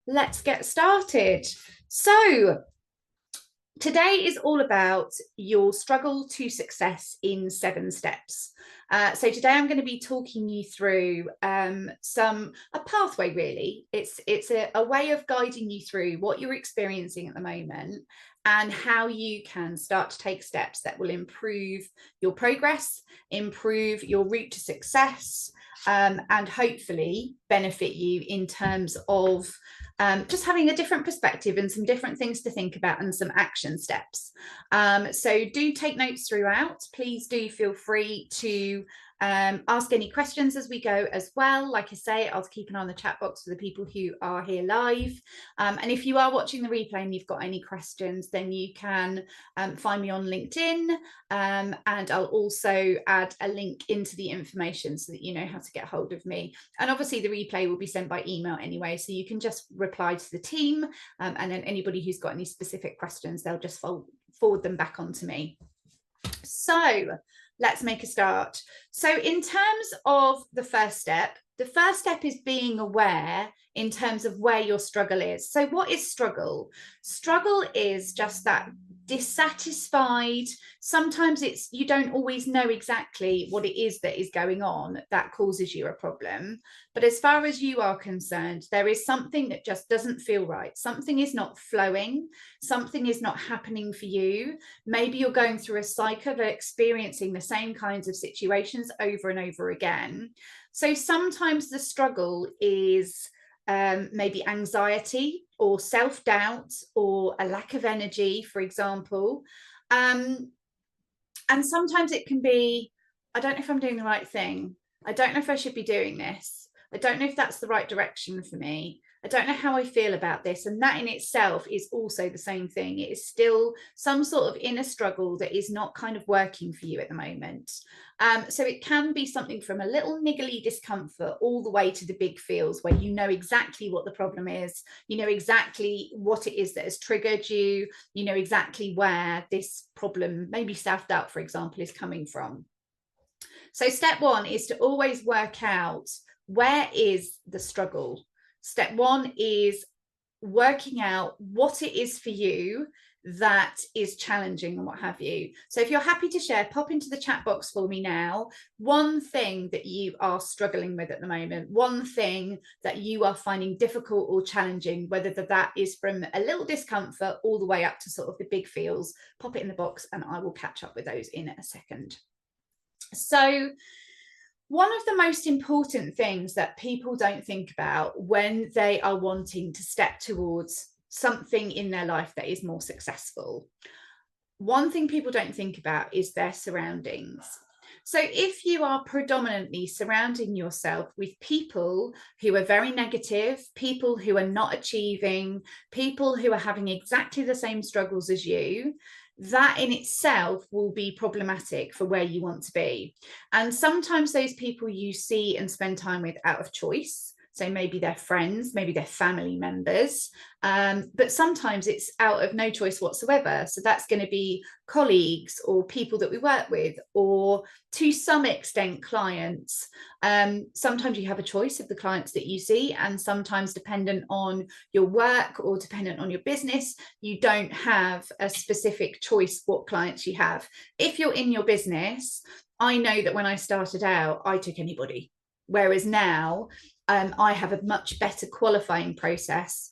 Let's get started. So, today is all about your struggle to success in 7 steps. So today I'm going to be talking you through a pathway. Really, it's a way of guiding you through what you're experiencing at the moment and how you can start to take steps that will improve your progress, improve your route to success, and hopefully benefit you in terms of just having a different perspective and some different things to think about and some action steps. So do take notes throughout. Please do feel free to ask any questions as we go as well. Like I say, I'll keep an eye on the chat box for the people who are here live. And if you are watching the replay and you've got any questions, then you can find me on LinkedIn. And I'll also add a link into the information so that you know how to get hold of me. And obviously the replay will be sent by email anyway, so you can just reply to the team, and then anybody who's got any specific questions, they'll just forward them back onto me. So let's make a start. So in terms of the first step is being aware in terms of where your struggle is. So what is struggle? Struggle is just that dissatisfied. Sometimes you don't always know exactly what it is that is going on that causes you a problem. But as far as you are concerned, there is something that just doesn't feel right. Something is not flowing. Something is not happening for you. Maybe you're going through a cycle of experiencing the same kinds of situations over and over again. So sometimes the struggle is maybe anxiety or self-doubt or a lack of energy, for example. And sometimes it can be, I don't know if I'm doing the right thing. I don't know if I should be doing this. I don't know if that's the right direction for me. I don't know how I feel about this. And that in itself is also the same thing. It is still some sort of inner struggle that is not kind of working for you at the moment. So it can be something from a little niggly discomfort all the way to the big feels where you know exactly what the problem is. You know exactly what it is that has triggered you. You know exactly where this problem, maybe self-doubt, for example, is coming from. So step one is to always work out, where is the struggle? Step one is working out what it is for you that is challenging and what have you. So if you're happy to share, pop into the chat box for me now, one thing that you are struggling with at the moment, one thing that you are finding difficult or challenging, whether that is from a little discomfort all the way up to sort of the big feels. Pop it in the box and I will catch up with those in a second. So one of the most important things that people don't think about when they are wanting to step towards something in their life that is more successful, one thing people don't think about is their surroundings. So if you are predominantly surrounding yourself with people who are very negative, people who are not achieving, people who are having exactly the same struggles as you, that in itself will be problematic for where you want to be. And sometimes those people you see and spend time with out of choice. So maybe they're friends, maybe they're family members, but sometimes it's out of no choice whatsoever. So that's going to be colleagues or people that we work with, or to some extent clients. Sometimes you have a choice of the clients that you see, and sometimes dependent on your work or dependent on your business, you don't have a specific choice what clients you have. If you're in your business, I know that when I started out, I took anybody. Whereas now, I have a much better qualifying process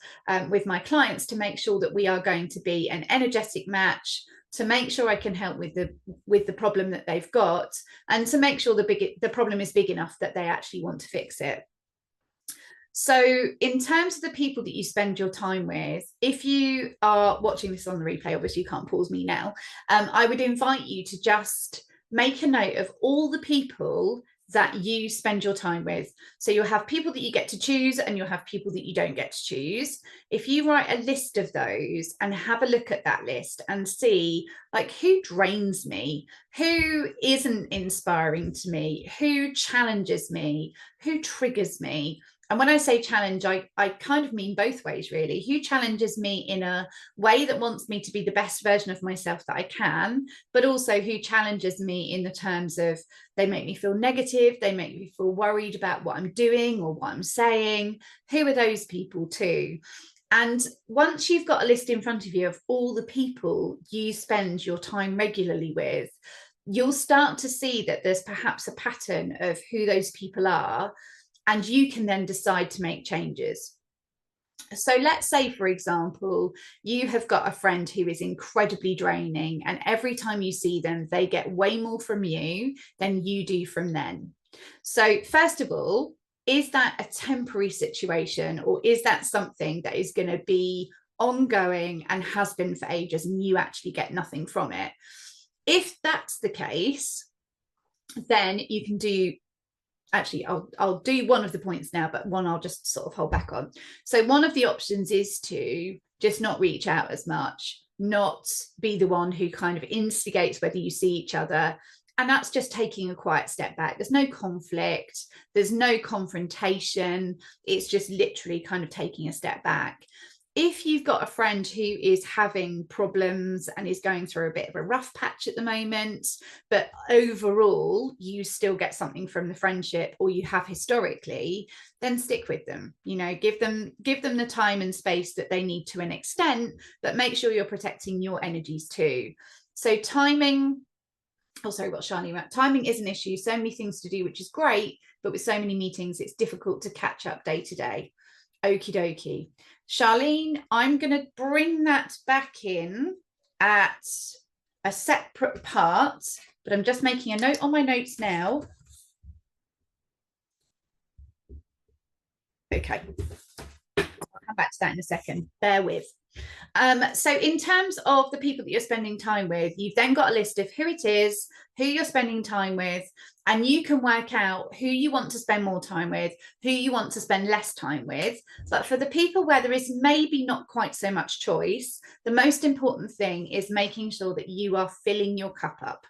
with my clients to make sure that we are going to be an energetic match, to make sure I can help with the problem that they've got, and to make sure the problem is big enough that they actually want to fix it. So in terms of the people that you spend your time with, if you are watching this on the replay, obviously you can't pause me now, I would invite you to just make a note of all the people that you spend your time with. So you'll have people that you get to choose and you'll have people that you don't get to choose. If you write a list of those and have a look at that list and see, like, who drains me, who isn't inspiring to me, who challenges me, who triggers me, And when I say challenge, I kind of mean both ways, really. Who challenges me in a way that wants me to be the best version of myself that I can, but also who challenges me in the terms of they make me feel negative, they make me feel worried about what I'm doing or what I'm saying. Who are those people too? And once you've got a list in front of you of all the people you spend your time regularly with, you'll start to see that there's perhaps a pattern of who those people are, and you can then decide to make changes. So let's say, for example, you have got a friend who is incredibly draining, and every time you see them, they get way more from you than you do from them. So first of all, is that a temporary situation, or is that something that is going to be ongoing and has been for ages and you actually get nothing from it? If that's the case, then you can do, actually I'll do one of the points now, but one I'll just sort of hold back on. So one of the options is to just not reach out as much, not be the one who kind of instigates whether you see each other. And that's just taking a quiet step back. There's no conflict, there's no confrontation. It's just literally kind of taking a step back. If you've got a friend who is having problems and is going through a bit of a rough patch at the moment, but overall you still get something from the friendship, or you have historically, then stick with them. You know, give them the time and space that they need to an extent, but make sure you're protecting your energies too. So timing, oh sorry, what Charlene wrote, timing is an issue. So many things to do, which is great, but with so many meetings, it's difficult to catch up day to day. Okie dokie. Charlene, I'm going to bring that back in at a separate part, but I'm just making a note on my notes now. Okay. I'll come back to that in a second. Bear with. So in terms of the people that you're spending time with, you've then got a list of who it is, who you're spending time with, and you can work out who you want to spend more time with, who you want to spend less time with. But for the people where there is maybe not quite so much choice, the most important thing is making sure that you are filling your cup up,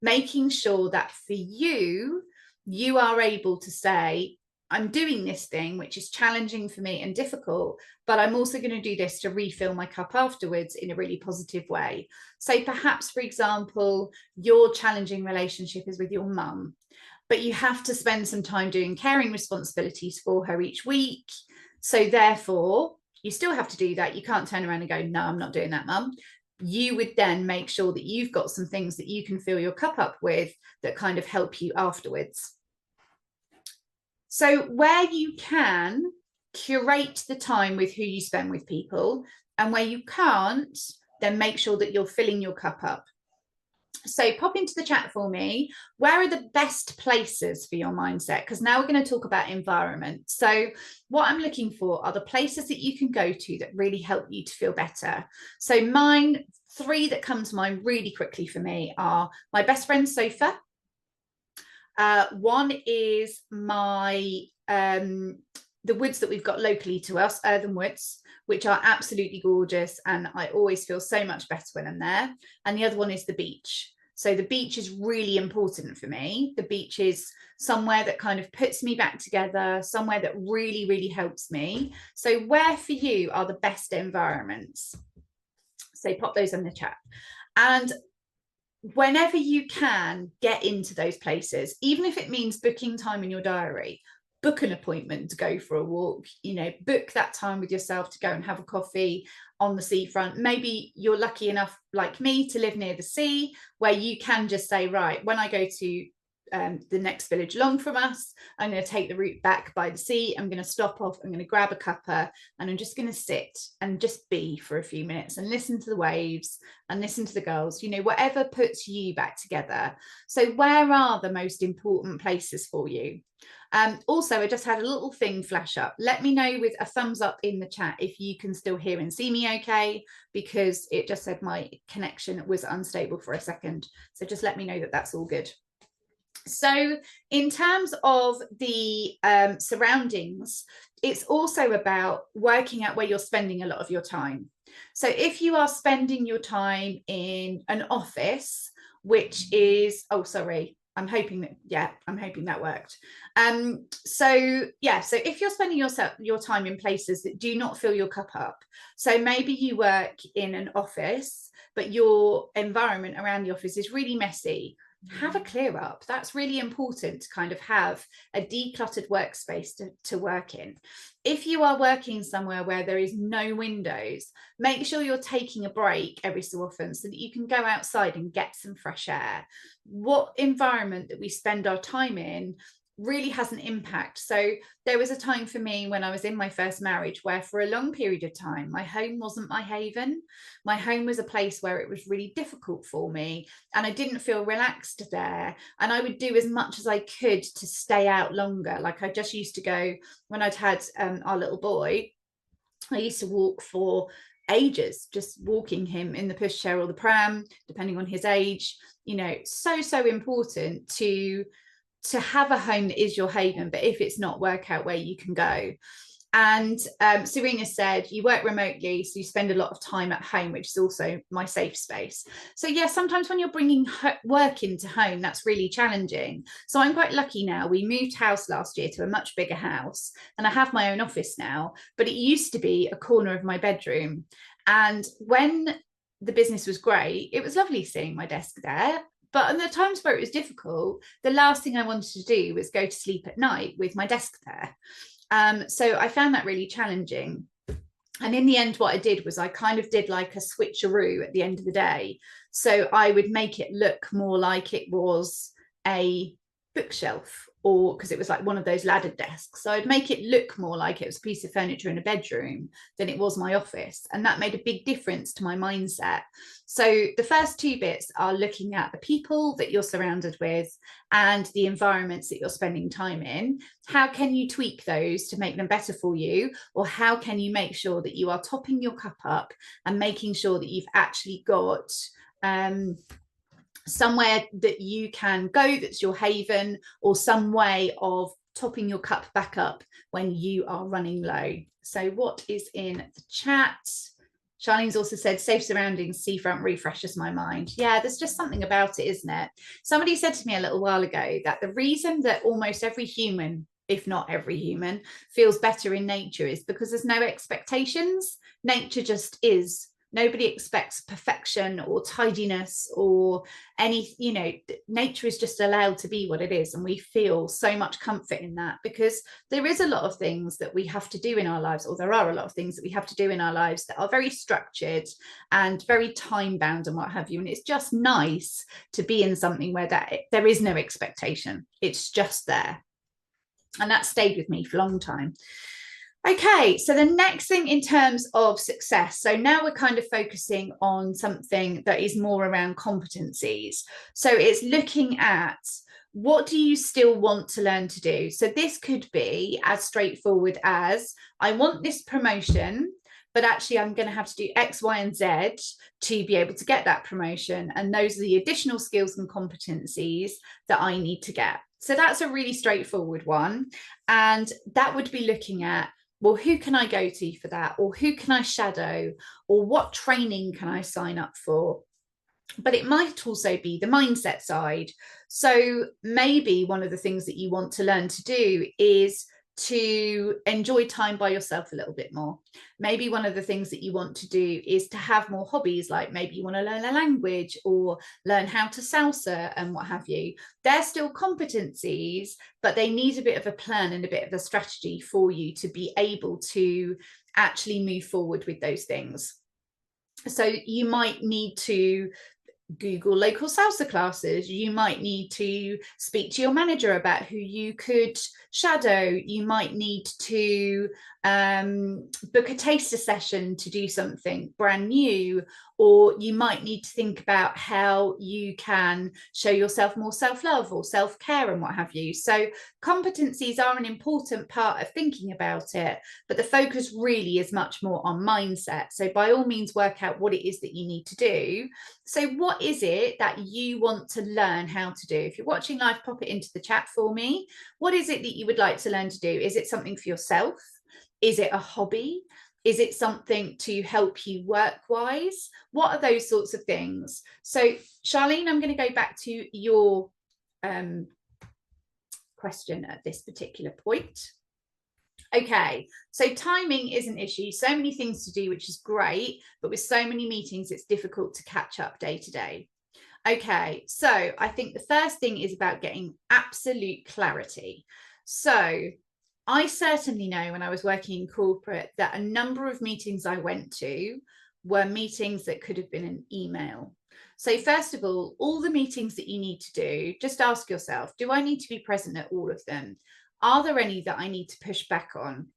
making sure that for you, you are able to say, I'm doing this thing, which is challenging for me and difficult, but I'm also going to do this to refill my cup afterwards in a really positive way. So perhaps, for example, your challenging relationship is with your mum, but you have to spend some time doing caring responsibilities for her each week. So therefore, you still have to do that. You can't turn around and go, no, I'm not doing that, mum. You would then make sure that you've got some things that you can fill your cup up with that kind of help you afterwards. So where you can, curate the time with who you spend with people, and where you can't, then make sure that you're filling your cup up. So pop into the chat for me, where are the best places for your mindset? Because now we're going to talk about environment. So what I'm looking for are the places that you can go to that really help you to feel better. So mine, 3 that come to mind really quickly for me are my best friend's sofa. One is my the woods that we've got locally to us, earthen woods, which are absolutely gorgeous, and I always feel so much better when I'm there. And the other one is the beach. So the beach is really important for me. The beach is somewhere that kind of puts me back together, somewhere that really, really helps me. So where for you are the best environments? So pop those in the chat. And whenever you can, get into those places, even if it means booking time in your diary. Book an appointment to go for a walk, you know, book that time with yourself to go and have a coffee on the seafront. Maybe you're lucky enough, like me, to live near the sea, where you can just say, right, when I go to the next village along from us, I'm going to take the route back by the sea. I'm going to stop off, I'm going to grab a cuppa, and I'm just going to sit and just be for a few minutes and listen to the waves and listen to the gulls, you know, whatever puts you back together. So where are the most important places for you? Also, I just had a little thing flash up. Let me know with a thumbs up in the chat if you can still hear and see me okay, because it just said my connection was unstable for a second. So just let me know that that's all good. So in terms of the surroundings, it's also about working out where you're spending a lot of your time. So if you are spending your time in an office, which is, oh, sorry, I'm hoping that worked. So if you're spending your time in places that do not fill your cup up, so maybe you work in an office, but your environment around the office is really messy, have a clear up. That's really important, to kind of have a decluttered workspace to work in. If you are working somewhere where there is no windows, make sure you're taking a break every so often so that you can go outside and get some fresh air. What environment that we spend our time in really has an impact. So there was a time for me when I was in my first marriage where for a long period of time, my home wasn't my haven. My home was a place where it was really difficult for me and I didn't feel relaxed there. And I would do as much as I could to stay out longer. Like I just used to go, when I'd had our little boy, I used to walk for ages, just walking him in the pushchair or the pram, depending on his age. You know, so important to have a home that is your haven, but if it's not, work out where you can go. And Serena said, you work remotely, so you spend a lot of time at home, which is also my safe space. So yeah, sometimes when you're bringing work into home, that's really challenging. So I'm quite lucky now. We moved house last year to a much bigger house, and I have my own office now, but it used to be a corner of my bedroom. And when the business was great, it was lovely seeing my desk there. But in the times where it was difficult, the last thing I wanted to do was go to sleep at night with my desk there. So I found that really challenging. And in the end, what I did was I kind of did like a switcheroo at the end of the day. So I would make it look more like it was a bookshelf, or because it was like one of those laddered desks. So I'd make it look more like it was a piece of furniture in a bedroom than it was my office. And that made a big difference to my mindset. So the first two bits are looking at the people that you're surrounded with and the environments that you're spending time in. How can you tweak those to make them better for you? Or how can you make sure that you are topping your cup up and making sure that you've actually got somewhere that you can go that's your haven, or some way of topping your cup back up when you are running low. So what is in the chat? Charlene's also said, safe surroundings, seafront refreshes my mind. Yeah, there's just something about it, isn't it? Somebody said to me a little while ago that the reason that almost every human, if not every human, feels better in nature is because there's no expectations. Nature just is. Nobody expects perfection or tidiness or any, you know, nature is just allowed to be what it is. And we feel so much comfort in that, because there is a lot of things that we have to do in our lives, or there are a lot of things that we have to do in our lives that are very structured and very time bound and what have you. And it's just nice to be in something where there is no expectation. It's just there. And that stayed with me for a long time. Okay, so the next thing in terms of success, so now we're kind of focusing on something that is more around competencies. So it's looking at, what do you still want to learn to do? So this could be as straightforward as, I want this promotion, but actually I'm going to have to do X, Y, and Z to be able to get that promotion. And those are the additional skills and competencies that I need to get. So that's a really straightforward one. And that would be looking at, well, who can I go to for that? Or who can I shadow? Or what training can I sign up for? But it might also be the mindset side. So maybe one of the things that you want to learn to do is to enjoy time by yourself a little bit more. Maybe one of the things that you want to do is to have more hobbies, like maybe you want to learn a language or learn how to salsa and what have you. They're still competencies, but they need a bit of a plan and a bit of a strategy for you to be able to actually move forward with those things. So you might need to Google local salsa classes. You might need to speak to your manager about who you could shadow. You might need to book a taster session to do something brand new, or you might need to think about how you can show yourself more self-love or self-care and what have you. So competencies are an important part of thinking about it, but the focus really is much more on mindset. So by all means, work out what it is that you need to do. So what is it that you want to learn how to do? If you're watching live, pop it into the chat for me. What is it that you would like to learn to do? Is it something for yourself? Is it a hobby? Is it something to help you work-wise? What are those sorts of things? So Charlene, I'm going to go back to your question at this particular point. Okay, so timing is an issue. So many things to do, which is great, but with so many meetings, it's difficult to catch up day to day. Okay, so I think the first thing is about getting absolute clarity. So I certainly know when I was working in corporate that a number of meetings I went to were meetings that could have been an email. So first of all the meetings that you need to do, just ask yourself, do I need to be present at all of them? Are there any that I need to push back on?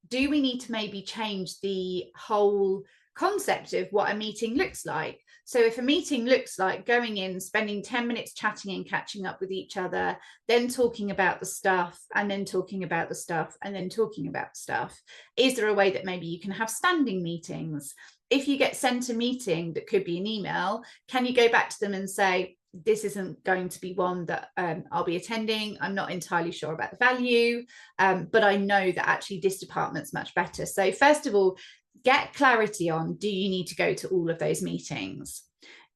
Do we need to maybe change the whole concept of what a meeting looks like? So if a meeting looks like going in, spending 10 minutes chatting and catching up with each other, then talking about the stuff, and then talking about the stuff, and then talking about stuff, is there a way that maybe you can have standing meetings? If you get sent a meeting that could be an email, can you go back to them and say, this isn't going to be one that I'll be attending. I'm not entirely sure about the value, but I know that actually this department's much better. So first of all, get clarity on, do you need to go to all of those meetings?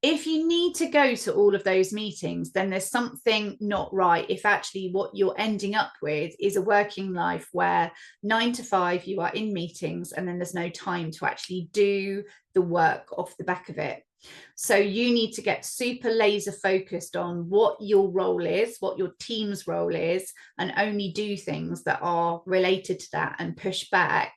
If you need to go to all of those meetings, then there's something not right. If actually what you're ending up with is a working life where 9 to 5 you are in meetings and then there's no time to actually do the work off the back of it. So you need to get super laser focused on what your role is, what your team's role is, and only do things that are related to that and push back.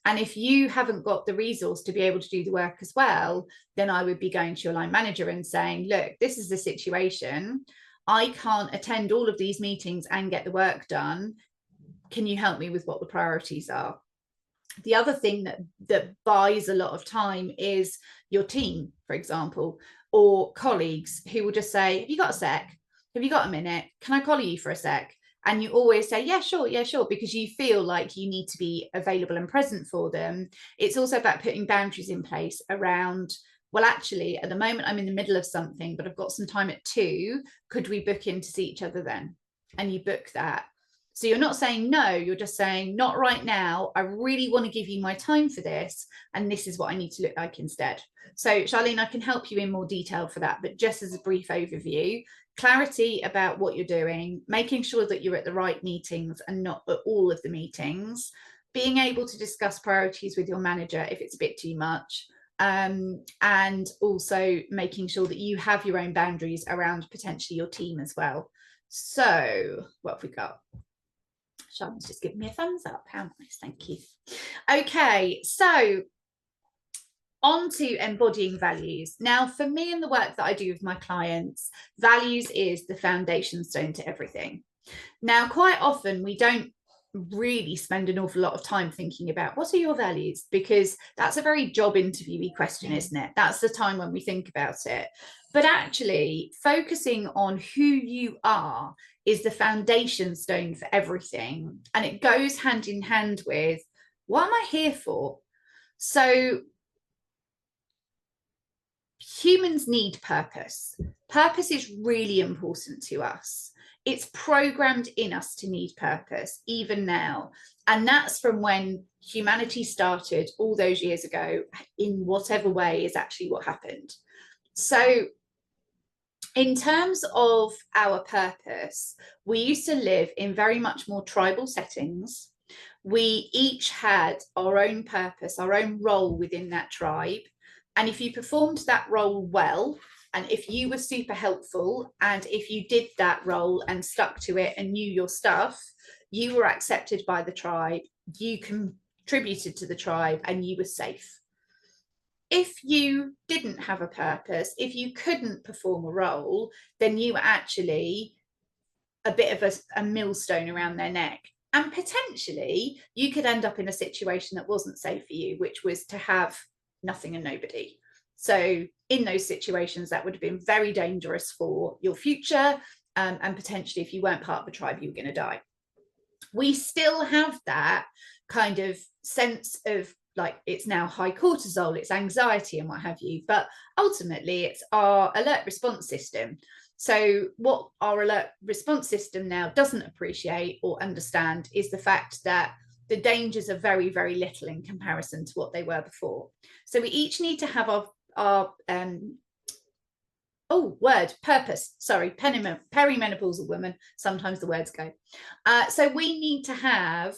And if you haven't got the resource to be able to do the work as well, then I would be going to your line manager and saying, look, this is the situation. I can't attend all of these meetings and get the work done. Can you help me with what the priorities are? The other thing that buys a lot of time is your team, for example, or colleagues who will just say, have you got a sec? Have you got a minute? Can I call you for a sec? And you always say, yeah, sure, because you feel like you need to be available and present for them. It's also about putting boundaries in place around, well, actually, at the moment, I'm in the middle of something, but I've got some time at 2. Could we book in to see each other then? And you book that. So you're not saying no, you're just saying, not right now. I really want to give you my time for this. And this is what I need to look like instead. So Charlene, I can help you in more detail for that, but just as a brief overview, clarity about what you're doing, making sure that you're at the right meetings and not at all of the meetings, being able to discuss priorities with your manager if it's a bit too much, and also making sure that you have your own boundaries around potentially your team as well. So what have we got? Charlotte's just giving me a thumbs up. How nice, thank you. Okay, so on to embodying values. Now, for me and the work that I do with my clients, values is the foundation stone to everything. Now, quite often we don't really spend an awful lot of time thinking about what are your values, because that's a very job interviewee question, isn't it? That's the time when we think about it. But actually focusing on who you are is the foundation stone for everything. And it goes hand in hand with, what am I here for? So humans need purpose. Purpose is really important to us. It's programmed in us to need purpose, even now. And that's from when humanity started all those years ago, in whatever way is actually what happened. So in terms of our purpose, we used to live in very much more tribal settings. We each had our own purpose, our own role within that tribe. And if you performed that role well, and if you were super helpful, and if you did that role and stuck to it and knew your stuff, you were accepted by the tribe, you contributed to the tribe, and you were safe. If you didn't have a purpose, if you couldn't perform a role, then you were actually a bit of a millstone around their neck. And potentially you could end up in a situation that wasn't safe for you, which was to have nothing and nobody. So in those situations, that would have been very dangerous for your future. And potentially if you weren't part of the tribe, you were going to die. We still have that kind of sense of like, it's now high cortisol, it's anxiety and what have you, but ultimately it's our alert response system. So what our alert response system now doesn't appreciate or understand is the fact that the dangers are very, very little in comparison to what they were before. So we each need to have our purpose. Sorry, perimenopausal woman. Sometimes the words go. So we need to have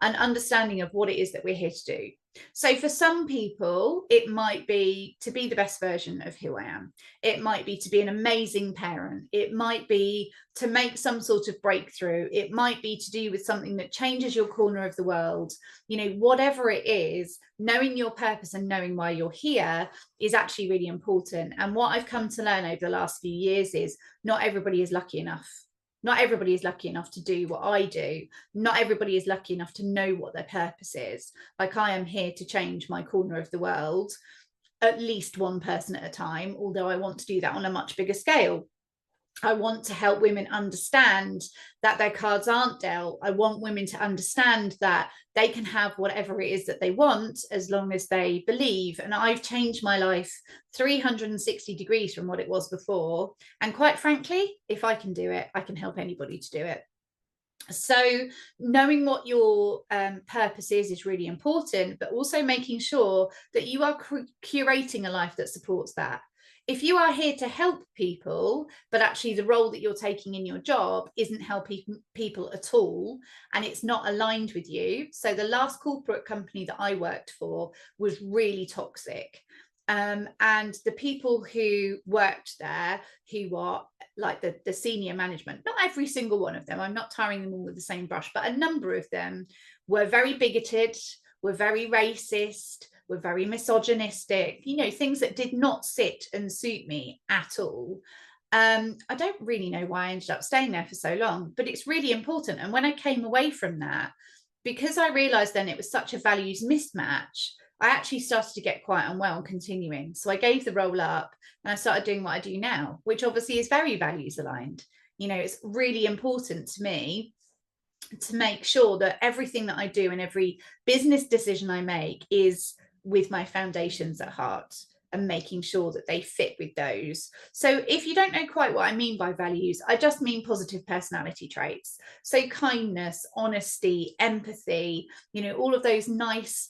an understanding of what it is that we're here to do. So for some people, it might be to be the best version of who I am. It might be to be an amazing parent. It might be to make some sort of breakthrough. It might be to do with something that changes your corner of the world. You know, whatever it is, knowing your purpose and knowing why you're here is actually really important. And what I've come to learn over the last few years is not everybody is lucky enough. Not everybody is lucky enough to do what I do. Not everybody is lucky enough to know what their purpose is. Like, I am here to change my corner of the world, at least one person at a time, although I want to do that on a much bigger scale. I want to help women understand that their cards aren't dealt. I want women to understand that they can have whatever it is that they want as long as they believe. And I've changed my life 360 degrees from what it was before. And quite frankly, if I can do it, I can help anybody to do it. So knowing what your purpose is really important, but also making sure that you are curating a life that supports that. If you are here to help people, but actually the role that you're taking in your job isn't helping people at all, and it's not aligned with you. So the last corporate company that I worked for was really toxic. And the people who worked there, who are like the senior management, not every single one of them, I'm not tarring them all with the same brush, but a number of them were very bigoted, were very racist, were very misogynistic, you know, things that did not sit and suit me at all. I don't really know why I ended up staying there for so long, but it's really important. And when I came away from that, because I realized then it was such a values mismatch, I actually started to get quite unwell continuing. So I gave the role up and I started doing what I do now, which obviously is very values aligned. You know, it's really important to me to make sure that everything that I do and every business decision I make is with my foundations at heart and making sure that they fit with those. So if you don't know quite what I mean by values, I just mean positive personality traits. So kindness, honesty, empathy, you know, all of those nice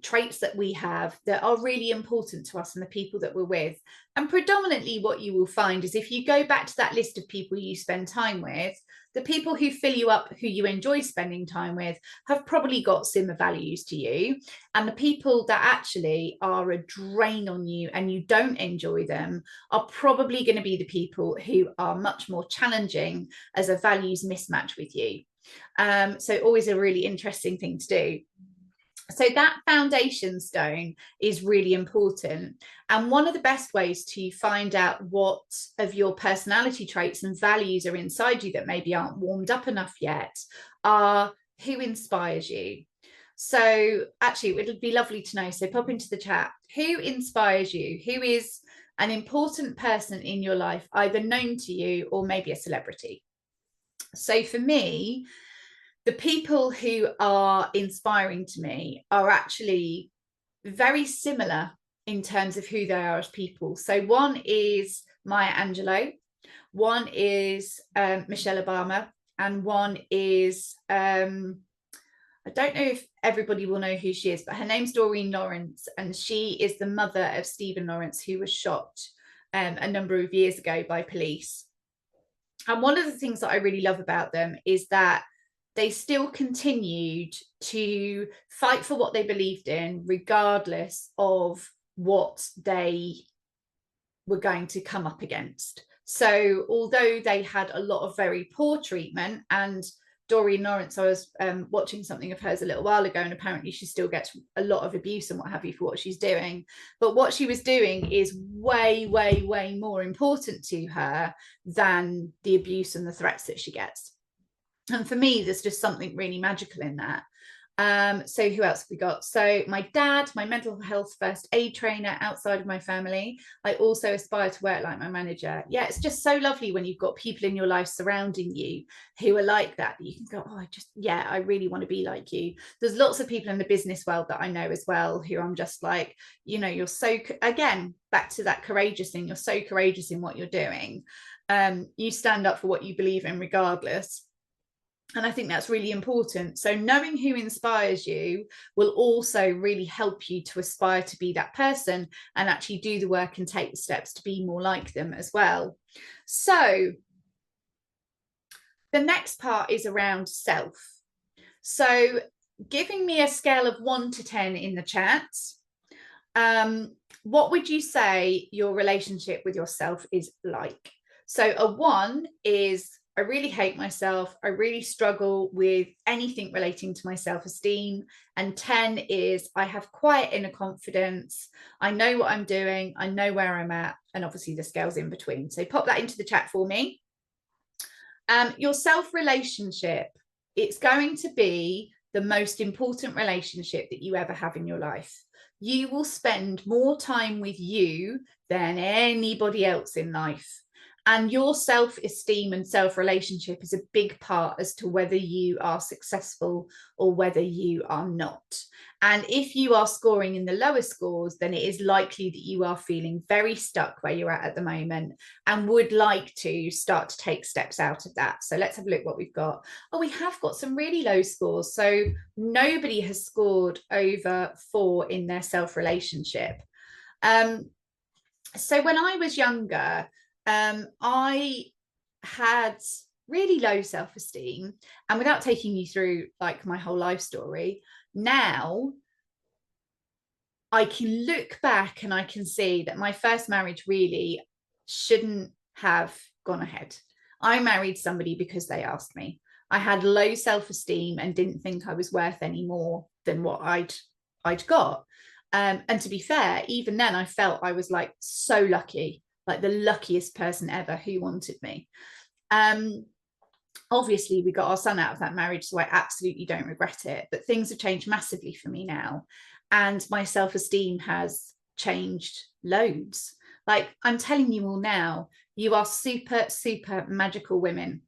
traits that we have that are really important to us and the people that we're with. And predominantly what you will find is if you go back to that list of people you spend time with, the people who fill you up, who you enjoy spending time with, have probably got similar values to you. And the people that actually are a drain on you and you don't enjoy them are probably going to be the people who are much more challenging as a values mismatch with you. So always a really interesting thing to do. So that foundation stone is really important. And one of the best ways to find out what of your personality traits and values are inside you that maybe aren't warmed up enough yet are who inspires you. So actually, it would be lovely to know. So pop into the chat, who inspires you? Who is an important person in your life, either known to you or maybe a celebrity? So for me, the people who are inspiring to me are actually very similar in terms of who they are as people. So one is Maya Angelou, one is Michelle Obama, and one is, I don't know if everybody will know who she is, but her name's Doreen Lawrence, and she is the mother of Stephen Lawrence, who was shot a number of years ago by police. And one of the things that I really love about them is that they still continued to fight for what they believed in, regardless of what they were going to come up against. So although they had a lot of very poor treatment, and Doreen Lawrence, I was watching something of hers a little while ago, and apparently she still gets a lot of abuse and what have you for what she's doing. But what she was doing is way, way, way more important to her than the abuse and the threats that she gets. And for me, there's just something really magical in that. So who else have we got? So my dad, my mental health first aid trainer outside of my family. I also aspire to work like my manager. Yeah, it's just so lovely when you've got people in your life surrounding you who are like that you can go, oh, I really want to be like you. There's lots of people in the business world that I know as well who I'm just like, you know, you're so, again, back to that courageous thing, you're so courageous in what you're doing. You stand up for what you believe in regardless. And I think that's really important. So knowing who inspires you will also really help you to aspire to be that person and actually do the work and take the steps to be more like them as well. So the next part is around self. So giving me a scale of 1 to 10 in the chat, what would you say your relationship with yourself is like? So a 1 is I really hate myself. I really struggle with anything relating to my self-esteem. And 10 is I have quiet inner confidence. I know what I'm doing. I know where I'm at. And obviously the scale's in between. So pop that into the chat for me. Your self-relationship, it's going to be the most important relationship that you ever have in your life. You will spend more time with you than anybody else in life. And your self-esteem and self-relationship is a big part as to whether you are successful or whether you are not. And if you are scoring in the lower scores, then it is likely that you are feeling very stuck where you're at the moment and would like to start to take steps out of that. So let's have a look what we've got. Oh, we have got some really low scores. So nobody has scored over 4 in their self-relationship. So when I was younger, I had really low self-esteem, and without taking you through like my whole life story, now I can look back and I can see that my first marriage really shouldn't have gone ahead. I married somebody because they asked me. I had low self-esteem and didn't think I was worth any more than what I'd got. And to be fair, even then I felt I was like so lucky, like the luckiest person ever who wanted me. Obviously we got our son out of that marriage, so I absolutely don't regret it, but things have changed massively for me now, and my self-esteem has changed loads. Like I'm telling you all now, you are super magical women.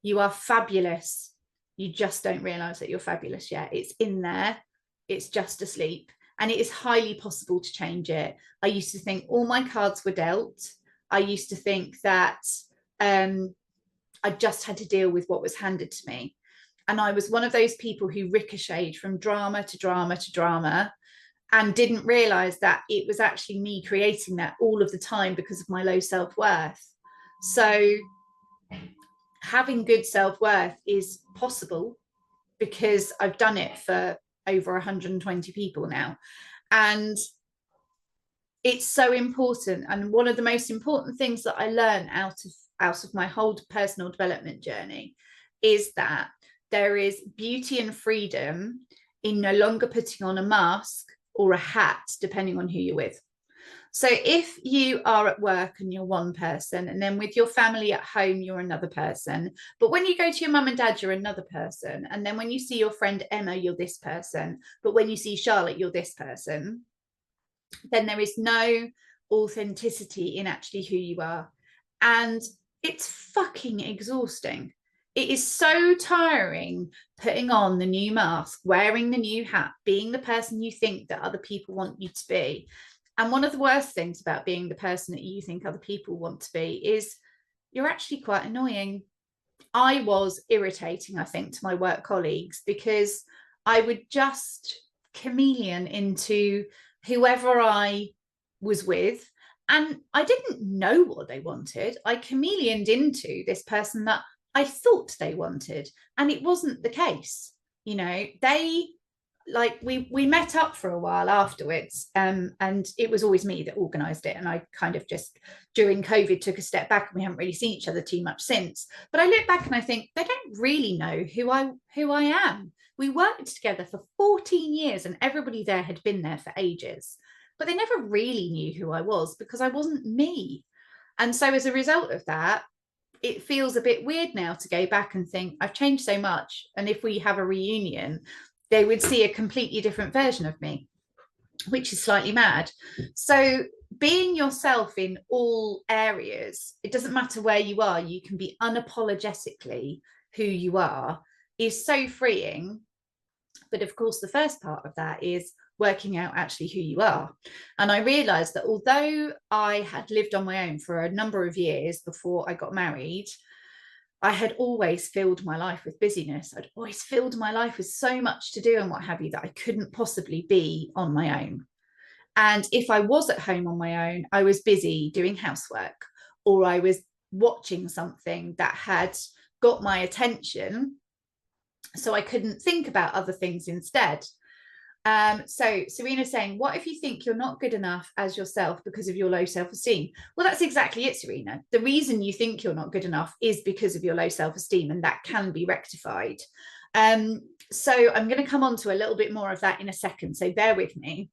You are fabulous. You just don't realize that you're fabulous yet. It's in there, it's just asleep, and it is highly possible to change it. I used to think all my cards were dealt. I used to think that I just had to deal with what was handed to me. And I was one of those people who ricocheted from drama to drama to drama and didn't realize that it was actually me creating that all of the time because of my low self-worth. So having good self-worth is possible because I've done it for over 120 people now. And it's so important. And one of the most important things that I learned out of my whole personal development journey is that there is beauty and freedom in no longer putting on a mask or a hat, depending on who you're with. So if you are at work and you're one person, and then with your family at home, you're another person. But when you go to your mum and dad, you're another person. And then when you see your friend Emma, you're this person. But when you see Charlotte, you're this person. Then there is no authenticity in actually who you are. And it's fucking exhausting. It is so tiring putting on the new mask, wearing the new hat, being the person you think that other people want you to be. And one of the worst things about being the person that you think other people want to be is you're actually quite annoying. I was irritating, I think, to my work colleagues because I would just chameleon into whoever I was with. And I didn't know what they wanted. I chameleoned into this person that I thought they wanted. And it wasn't the case. You know, they like we met up for a while afterwards, and it was always me that organized it, and I kind of just during COVID took a step back, and we haven't really seen each other too much since. But I look back and I think they don't really know who I am. We worked together for 14 years and everybody there had been there for ages, but they never really knew who I was because I wasn't me. And so as a result of that, it feels a bit weird now to go back and think I've changed so much, and if we have a reunion they would see a completely different version of me, which is slightly mad. So being yourself in all areas, it doesn't matter where you are, you can be unapologetically who you are, is so freeing. But of course, the first part of that is working out actually who you are. And I realized that although I had lived on my own for a number of years before I got married, I had always filled my life with busyness. I'd always filled my life with so much to do and what have you that I couldn't possibly be on my own. And if I was at home on my own, I was busy doing housework, or I was watching something that had got my attention, so I couldn't think about other things instead. So Serena's saying, what if you think you're not good enough as yourself because of your low self-esteem? Well, that's exactly it, Serena. The reason you think you're not good enough is because of your low self-esteem, and that can be rectified. So I'm going to come on to a little bit more of that in a second, so bear with me.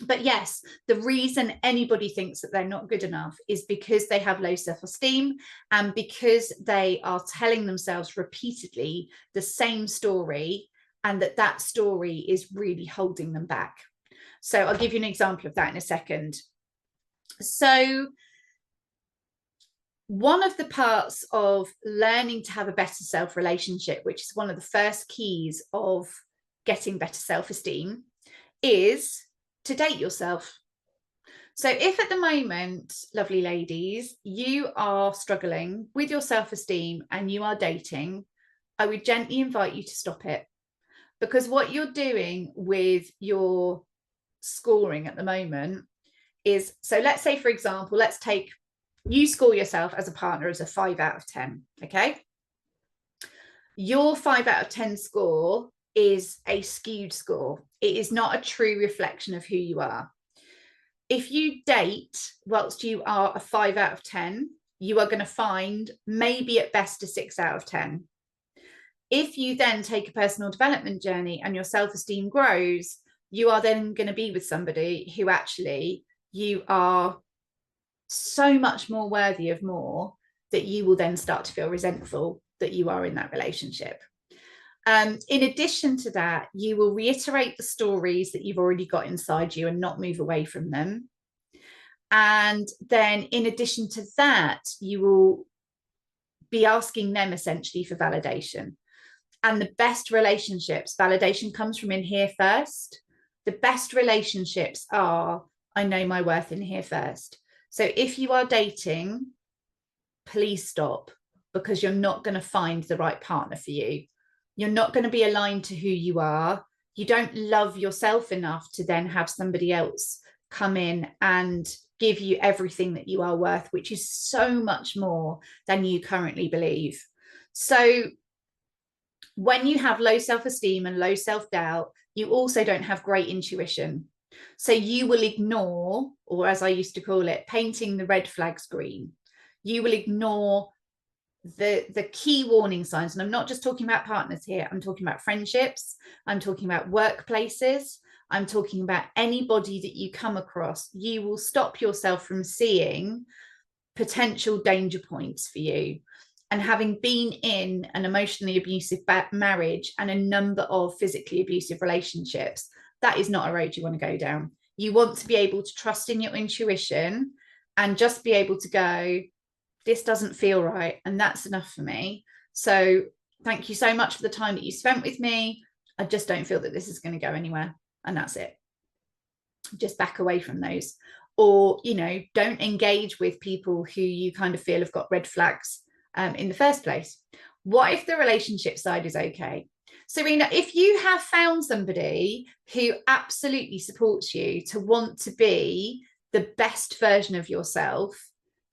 But yes, the reason anybody thinks that they're not good enough is because they have low self-esteem, and because they are telling themselves repeatedly the same story, and that story is really holding them back. So I'll give you an example of that in a second. So one of the parts of learning to have a better self-relationship, which is one of the first keys of getting better self-esteem, is to date yourself. So if at the moment, lovely ladies, you are struggling with your self-esteem and you are dating, I would gently invite you to stop it. Because what you're doing with your scoring at the moment is, so let's say, for example, let's take, you score yourself as a partner as a 5 out of 10, okay? Your 5 out of 10 score is a skewed score. It is not a true reflection of who you are. If you date whilst you are a 5 out of 10, you are going to find maybe at best a 6 out of 10. If you then take a personal development journey and your self-esteem grows, you are then going to be with somebody who actually you are so much more worthy of more, that you will then start to feel resentful that you are in that relationship. In addition to that, you will reiterate the stories that you've already got inside you and not move away from them. And then in addition to that, you will be asking them essentially for validation. And the best relationships, validation comes from in here first. The best relationships are, I know my worth in here first. So if you are dating, please stop, because you're not going to find the right partner for you. You're not going to be aligned to who you are. You don't love yourself enough to then have somebody else come in and give you everything that you are worth, which is so much more than you currently believe. So when you have low self-esteem and low self-doubt, you also don't have great intuition. So you will ignore, or as I used to call it, painting the red flags green. You will ignore the key warning signs. And I'm not just talking about partners here. I'm talking about friendships. I'm talking about workplaces. I'm talking about anybody that you come across. You will stop yourself from seeing potential danger points for you. And having been in an emotionally abusive marriage and a number of physically abusive relationships, that is not a road you want to go down. You want to be able to trust in your intuition and just be able to go, this doesn't feel right, and that's enough for me. So thank you so much for the time that you spent with me. I just don't feel that this is going to go anywhere, and that's it. Just back away from those. Or, you know, don't engage with people who you kind of feel have got red flags in the first place. What if the relationship side is okay? Serena, if you have found somebody who absolutely supports you to want to be the best version of yourself,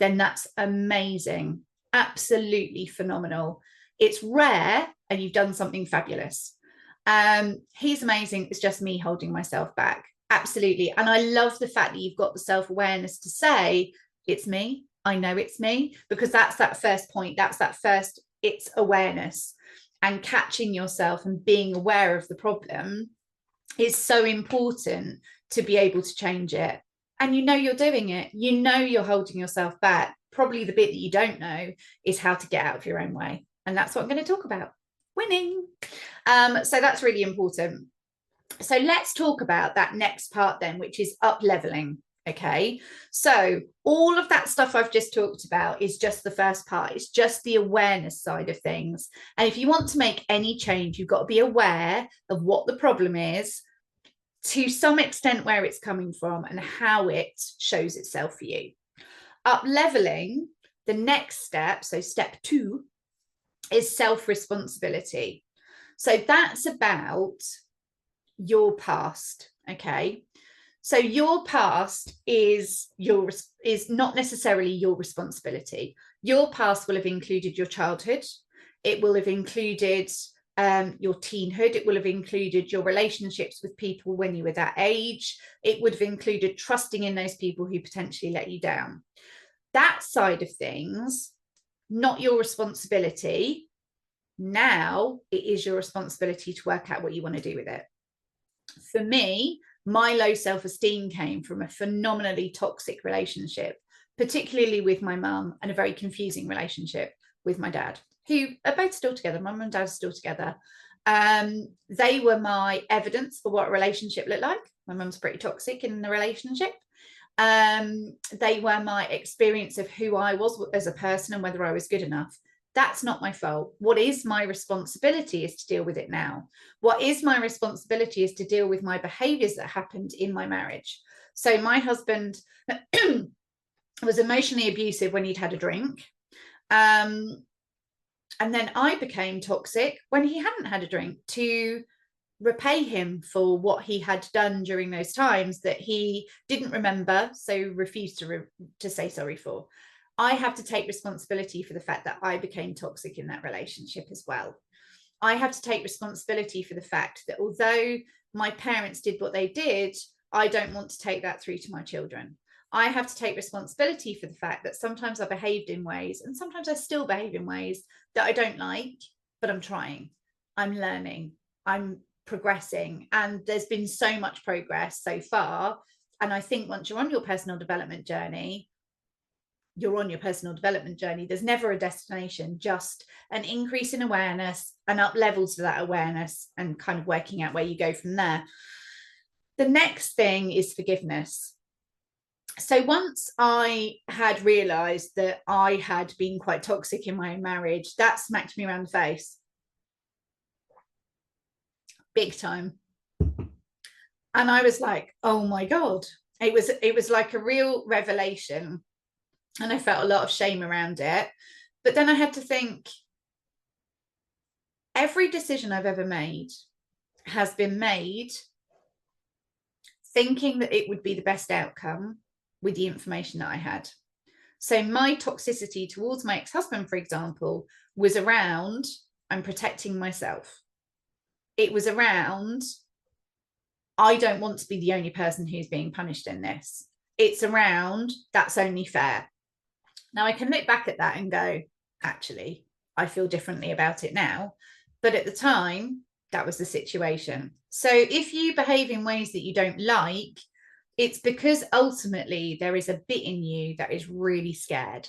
then that's amazing. Absolutely phenomenal. It's rare, and you've done something fabulous. He's amazing. It's just me holding myself back. Absolutely. And I love the fact that you've got the self-awareness to say, it's me. I know it's me, because that's that first point. That's that first, it's awareness, and catching yourself and being aware of the problem is so important to be able to change it. And you know you're doing it. You know you're holding yourself back. Probably the bit that you don't know is how to get out of your own way. And that's what I'm going to talk about. Winning. So that's really important. So let's talk about that next part then, which is up leveling. Okay, so all of that stuff I've just talked about is just the first part. It's just the awareness side of things. And if you want to make any change, you've got to be aware of what the problem is, to some extent where it's coming from, and how it shows itself for you. Up leveling, the next step, so step 2, is self-responsibility. So that's about your past. Okay. So your past is not necessarily your responsibility. Your past will have included your childhood. It will have included your teenhood. It will have included your relationships with people when you were that age. It would have included trusting in those people who potentially let you down. That side of things, not your responsibility. Now it is your responsibility to work out what you want to do with it. For me, my low self-esteem came from a phenomenally toxic relationship, particularly with my mum, and a very confusing relationship with my dad, who are both still together. My mum and dad are still together. They were my evidence for what a relationship looked like. My mum's pretty toxic in the relationship. They were my experience of who I was as a person and whether I was good enough. That's not my fault. What is my responsibility is to deal with it now. What is my responsibility is to deal with my behaviors that happened in my marriage. So my husband was emotionally abusive when he'd had a drink. And then I became toxic when he hadn't had a drink, to repay him for what he had done during those times that he didn't remember, so refused to say sorry for. I have to take responsibility for the fact that I became toxic in that relationship as well. I have to take responsibility for the fact that although my parents did what they did, I don't want to take that through to my children. I have to take responsibility for the fact that sometimes I behaved in ways, and sometimes I still behave in ways that I don't like, but I'm trying, I'm learning, I'm progressing, and there's been so much progress so far. And I think once you're on your personal development journey, you're on your personal development journey. There's never a destination, just an increase in awareness and up levels to that awareness, and kind of working out where you go from there. The next thing is forgiveness. So once I had realized that I had been quite toxic in my marriage, that smacked me around the face big time. And I was like, oh my God, it was like a real revelation. And I felt a lot of shame around it. But then I had to think, every decision I've ever made has been made thinking that it would be the best outcome with the information that I had. So my toxicity towards my ex-husband, for example, was around, I'm protecting myself. It was around, I don't want to be the only person who's being punished in this. It's around, that's only fair. Now I can look back at that and go, actually, I feel differently about it now. But at the time, that was the situation. So if you behave in ways that you don't like, it's because ultimately there is a bit in you that is really scared.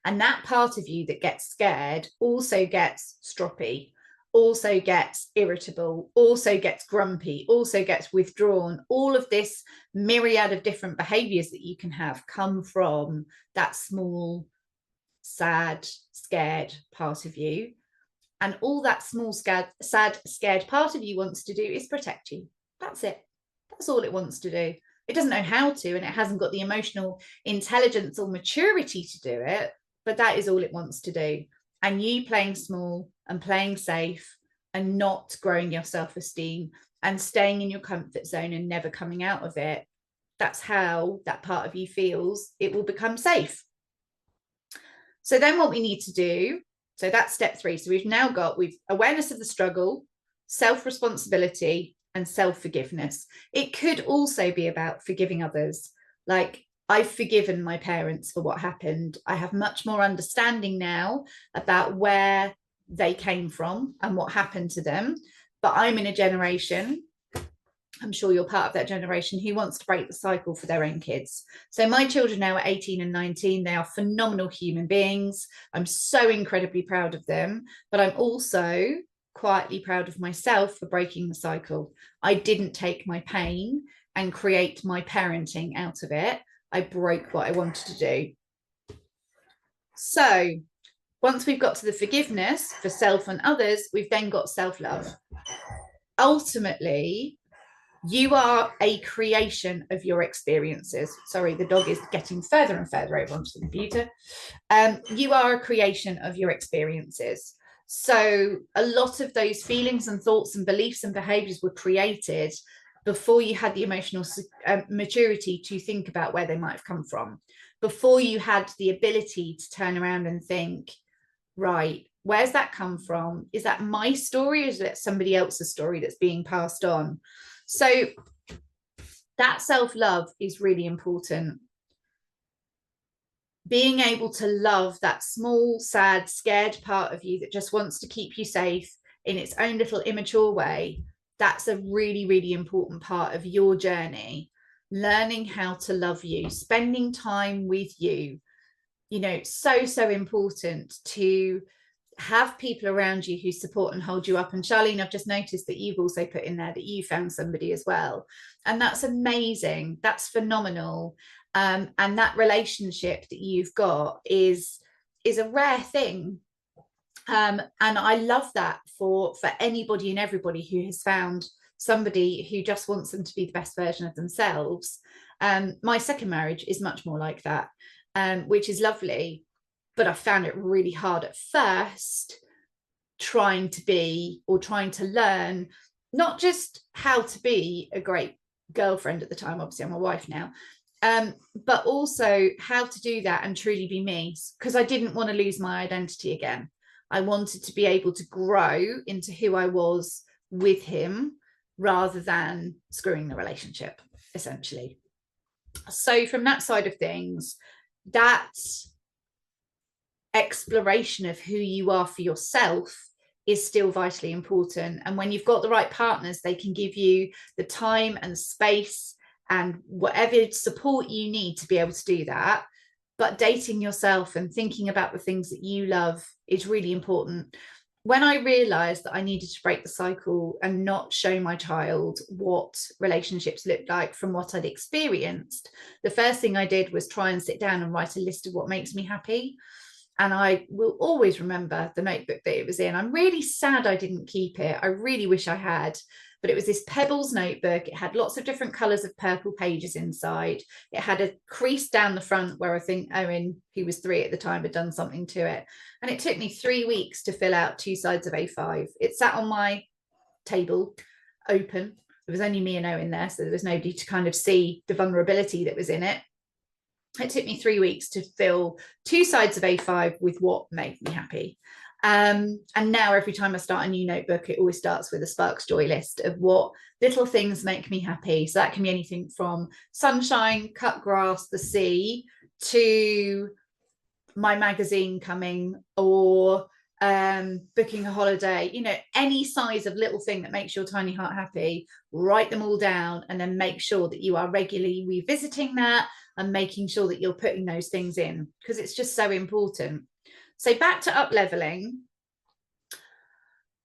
And that part of you that gets scared also gets stroppy, also gets irritable, also gets grumpy, also gets withdrawn. All of this myriad of different behaviors that you can have come from that small, sad, scared part of you. And all that small, sad, scared part of you wants to do is protect you. That's it. That's all it wants to do. It doesn't know how to, and it hasn't got the emotional intelligence or maturity to do it, but that is all it wants to do. And you playing small and playing safe and not growing your self-esteem and staying in your comfort zone and never coming out of it, that's how that part of you feels it will become safe. So then what we need to do, so that's step 3. So we've now got, awareness of the struggle, self-responsibility, and self-forgiveness. It could also be about forgiving others. Like, I've forgiven my parents for what happened. I have much more understanding now about where they came from and what happened to them. But I'm in a generation, I'm sure you're part of that generation, who wants to break the cycle for their own kids. So my children now are 18 and 19. They are phenomenal human beings. I'm so incredibly proud of them, but I'm also quietly proud of myself for breaking the cycle. I didn't take my pain and create my parenting out of it. I broke what I wanted to do. So once we've got to the forgiveness for self and others, we've then got self-love. Ultimately, you are a creation of your experiences. Sorry, the dog is getting further and further over onto the computer. You are a creation of your experiences. So a lot of those feelings and thoughts and beliefs and behaviors were created before you had the emotional maturity to think about where they might have come from, before you had the ability to turn around and think, right, where's that come from? Is that my story, or is that somebody else's story that's being passed on? So that self-love is really important. Being able to love that small, sad, scared part of you that just wants to keep you safe in its own little immature way, that's a really, really important part of your journey. Learning how to love you, spending time with you, so important to have people around you who support and hold you up. And Charlene, I've just noticed that you've also put in there that you found somebody as well, and that's amazing. That's phenomenal. And that relationship that you've got is a rare thing. And I love that for anybody and everybody who has found somebody who just wants them to be the best version of themselves. My second marriage is much more like that, which is lovely. But I found it really hard at first, trying to learn not just how to be a great girlfriend at the time, obviously I'm a wife now, but also how to do that and truly be me, because I didn't want to lose my identity again. I wanted to be able to grow into who I was with him rather than screwing the relationship, essentially. So from that side of things, that exploration of who you are for yourself is still vitally important. And when you've got the right partners, they can give you the time and space and whatever support you need to be able to do that. But dating yourself and thinking about the things that you love is really important. When I realized that I needed to break the cycle and not show my child what relationships looked like from what I'd experienced, the first thing I did was try and sit down and write a list of what makes me happy. And I will always remember the notebook that it was in. I'm really sad I didn't keep it. I really wish I had. But it was this Pebbles notebook. It had lots of different colours of purple pages inside. It had a crease down the front where I think Owen, who was 3 at the time, had done something to it. And it took me 3 weeks to fill out 2 sides of A5. It sat on my table, open. There was only me and Owen there, so there was nobody to kind of see the vulnerability that was in it. It took me 3 weeks to fill 2 sides of A5 with what made me happy. And now every time I start a new notebook, it always starts with a Sparks Joy list of what little things make me happy. So that can be anything from sunshine, cut grass, the sea, to my magazine coming, or booking a holiday, any size of little thing that makes your tiny heart happy. Write them all down and then make sure that you are regularly revisiting that and making sure that you're putting those things in, because it's just so important. So back to up leveling,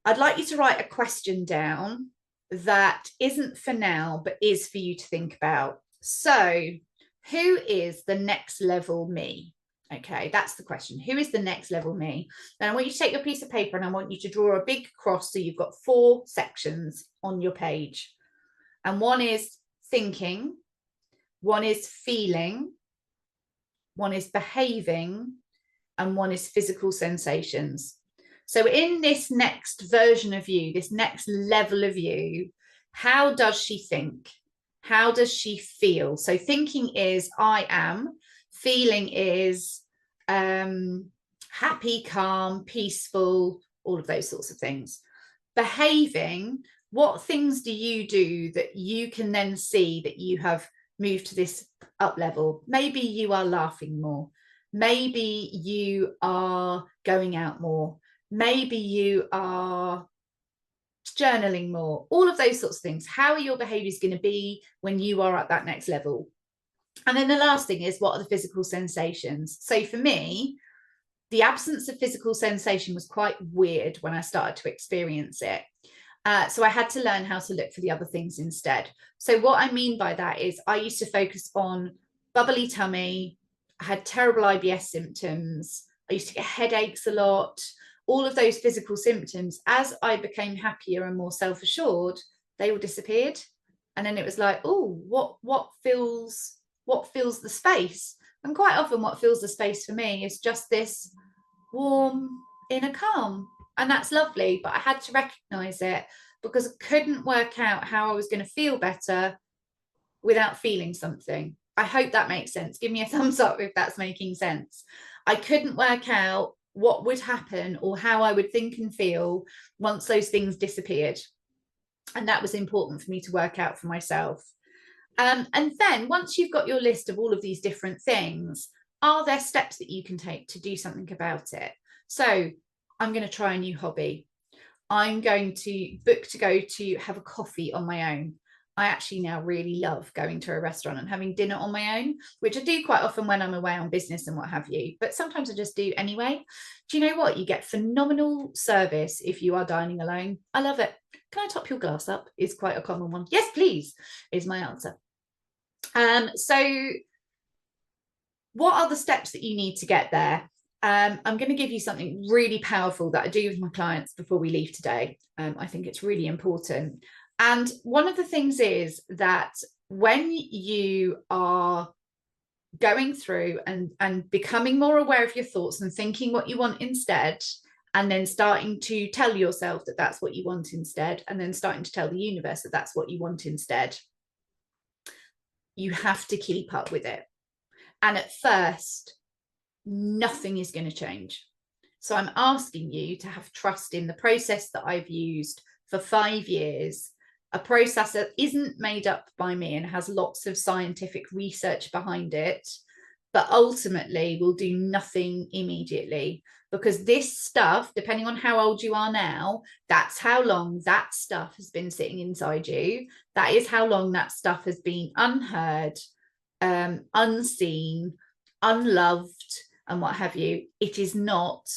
I'd like you to write a question down that isn't for now, but is for you to think about. So who is the next level me? Okay, that's the question. Who is the next level me? Then I want you to take your piece of paper and I want you to draw a big cross. So you've got 4 sections on your page. And one is thinking, one is feeling, one is behaving, and one is physical sensations. So in this next version of you, this next level of you, how does she think? How does she feel? So thinking is I am, feeling is happy, calm, peaceful, all of those sorts of things. Behaving, what things do you do that you can then see that you have moved to this up level? Maybe you are laughing more. Maybe you are going out more. Maybe you are journaling more. All of those sorts of things. How are your behaviors going to be when you are at that next level? And then the last thing is, what are the physical sensations? So for me, the absence of physical sensation was quite weird when I started to experience it. So I had to learn how to look for the other things instead. So what I mean by that is I used to focus on bubbly tummy. I had terrible IBS symptoms. I used to get headaches a lot. All of those physical symptoms, as I became happier and more self-assured, they all disappeared. And then it was like, oh, what fills the space? And quite often what fills the space for me is just this warm inner calm. And that's lovely, but I had to recognize it because I couldn't work out how I was going to feel better without feeling something. I hope that makes sense. Give me a thumbs up if that's making sense. I couldn't work out what would happen or how I would think and feel once those things disappeared. And that was important for me to work out for myself. And then once you've got your list of all of these different things, are there steps that you can take to do something about it? So I'm going to try a new hobby. I'm going to book to go to have a coffee on my own. I actually now really love going to a restaurant and having dinner on my own, which I do quite often when I'm away on business and what have you. But sometimes I just do anyway. Do you know what? You get phenomenal service if you are dining alone. I love it. Can I top your glass up? Is quite a common one. Yes, please, is my answer. So what are the steps that you need to get there? I'm going to give you something really powerful that I do with my clients before we leave today. I think it's really important. And one of the things is that when you are going through and becoming more aware of your thoughts and thinking what you want instead, and then starting to tell yourself that that's what you want instead, and then starting to tell the universe that that's what you want instead, you have to keep up with it. And at first, nothing is going to change. So I'm asking you to have trust in the process that I've used for 5 years, a process that isn't made up by me and has lots of scientific research behind it, but ultimately will do nothing immediately. Because this stuff, depending on how old you are now, that's how long that stuff has been sitting inside you. That is how long that stuff has been unheard, unseen, unloved, and what have you. It is not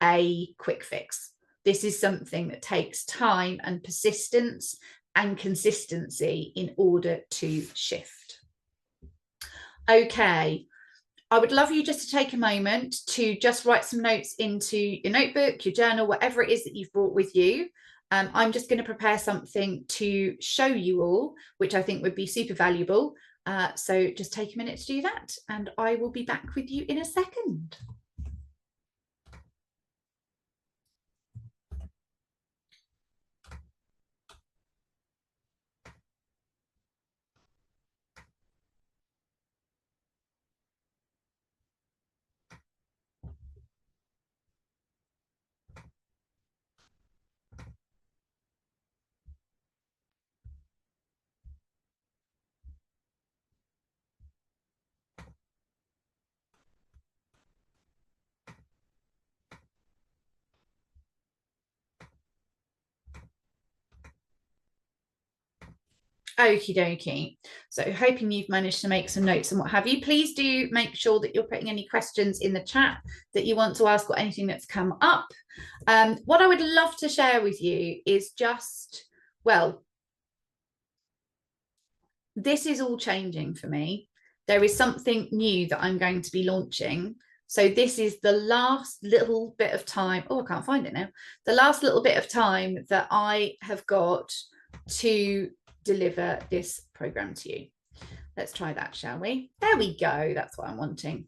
a quick fix. This is something that takes time and persistence and consistency in order to shift. Okay, I would love you just to take a moment to just write some notes into your notebook, your journal, whatever it is that you've brought with you. I'm just going to prepare something to show you all, which I think would be super valuable. So just take a minute to do that, and I will be back with you in a second. Okie dokie. So hoping you've managed to make some notes and what have you. Please do make sure that you're putting any questions in the chat that you want to ask or anything that's come up. What I would love to share with you is just, well, this is all changing for me. There is something new that I'm going to be launching. So this is the last little bit of time. Oh, I can't find it now. The last little bit of time that I have got to deliver this program to you. Let's try that, shall we? There we go. That's what I'm wanting.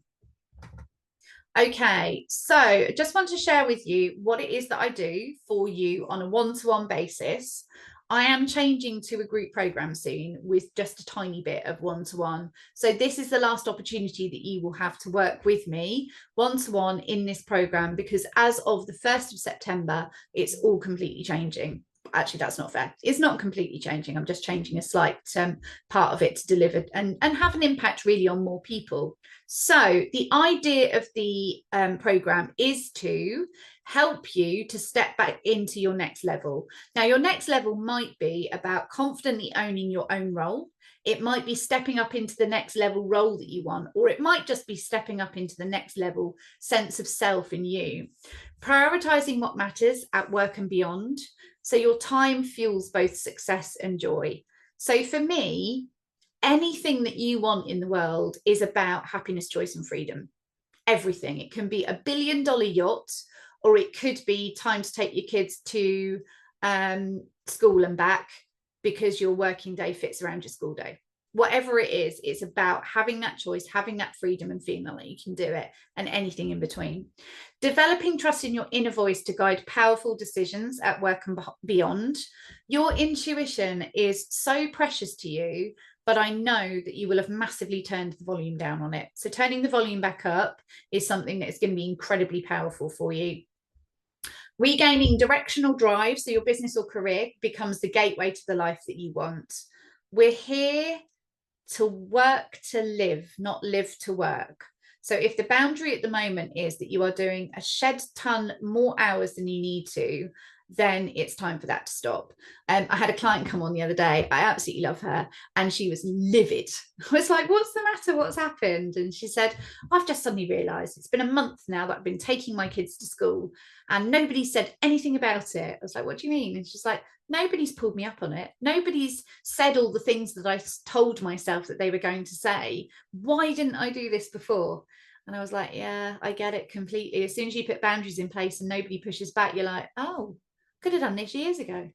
Okay, so I just want to share with you what it is that I do for you on a one-to-one basis. I am changing to a group program soon with just a tiny bit of one-to-one. So this is the last opportunity that you will have to work with me one-to-one in this program, because as of the 1st of September, it's all completely changing. Actually, that's not fair. It's not completely changing. I'm just changing a slight part of it to deliver and have an impact really on more people. So the idea of the program is to help you to step back into your next level. Now, your next level might be about confidently owning your own role. It might be stepping up into the next level role that you want, or it might just be stepping up into the next level sense of self in you. Prioritizing what matters at work and beyond, so your time fuels both success and joy. So for me, anything that you want in the world is about happiness, choice, and freedom. Everything. It can be $1 billion yacht, or it could be time to take your kids to school and back because your working day fits around your school day. whatever it is, it's about having that choice, having that freedom, and feeling like you can do it, and anything in between. Developing trust in your inner voice to guide powerful decisions at work and beyond. Your intuition is so precious to you, but I know that you will have massively turned the volume down on it. So turning the volume back up is something that is going to be incredibly powerful for you. Regaining directional drive, so your business or career becomes the gateway to the life that you want. We're here to work to live, not live to work. So if the boundary at the moment is that you are doing a shed ton more hours than you need to, then it's time for that to stop. I had a client come on the other day. I absolutely love her. And she was livid. I was like, what's the matter? What's happened? And she said, I've just suddenly realized it's been a month now that I've been taking my kids to school and nobody said anything about it. I was like, what do you mean? And she's like, nobody's pulled me up on it. Nobody's said all the things that I told myself that they were going to say. Why didn't I do this before? And I was like, yeah, I get it completely. As soon as you put boundaries in place and nobody pushes back, you're like, oh, could have done this years ago.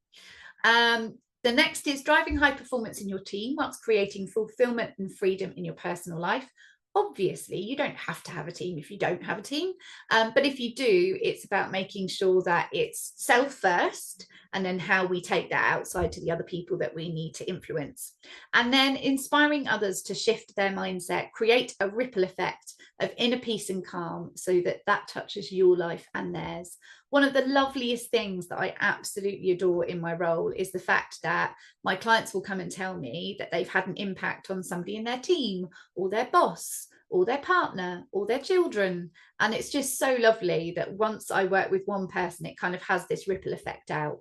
The next is driving high performance in your team whilst creating fulfillment and freedom in your personal life. Obviously, you don't have to have a team if you don't have a team. But if you do, it's about making sure that it's self first and then how we take that outside to the other people that we need to influence. And then inspiring others to shift their mindset, create a ripple effect of inner peace and calm so that that touches your life and theirs. One of the loveliest things that I absolutely adore in my role is the fact that my clients will come and tell me that they've had an impact on somebody in their team or their boss or their partner or their children. And it's just so lovely that once I work with one person, it kind of has this ripple effect out.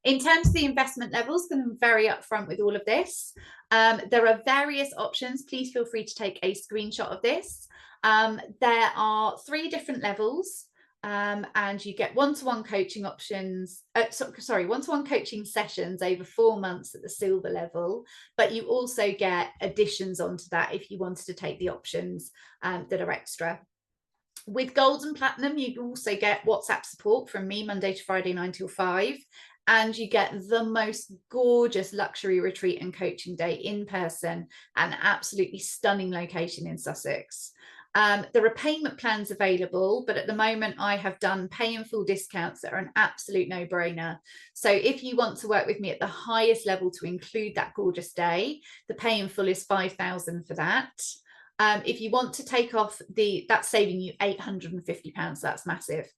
In terms of the investment levels, because I'm very upfront with all of this, there are various options. Please feel free to take a screenshot of this. There are 3 different levels. And you get one-to-one coaching options, one-to-one coaching sessions over 4 months at the silver level, but you also get additions onto that if you wanted to take the options that are extra. With gold and platinum, you also get WhatsApp support from me Monday to Friday 9 till 5. And you get the most gorgeous luxury retreat and coaching day in person, an absolutely stunning location in Sussex. There are payment plans available, but at the moment I have done pay in full discounts that are an absolute no-brainer. So if you want to work with me at the highest level to include that gorgeous day, the pay in full is 5,000 for that. If you want to take off that's saving you £850, that's massive.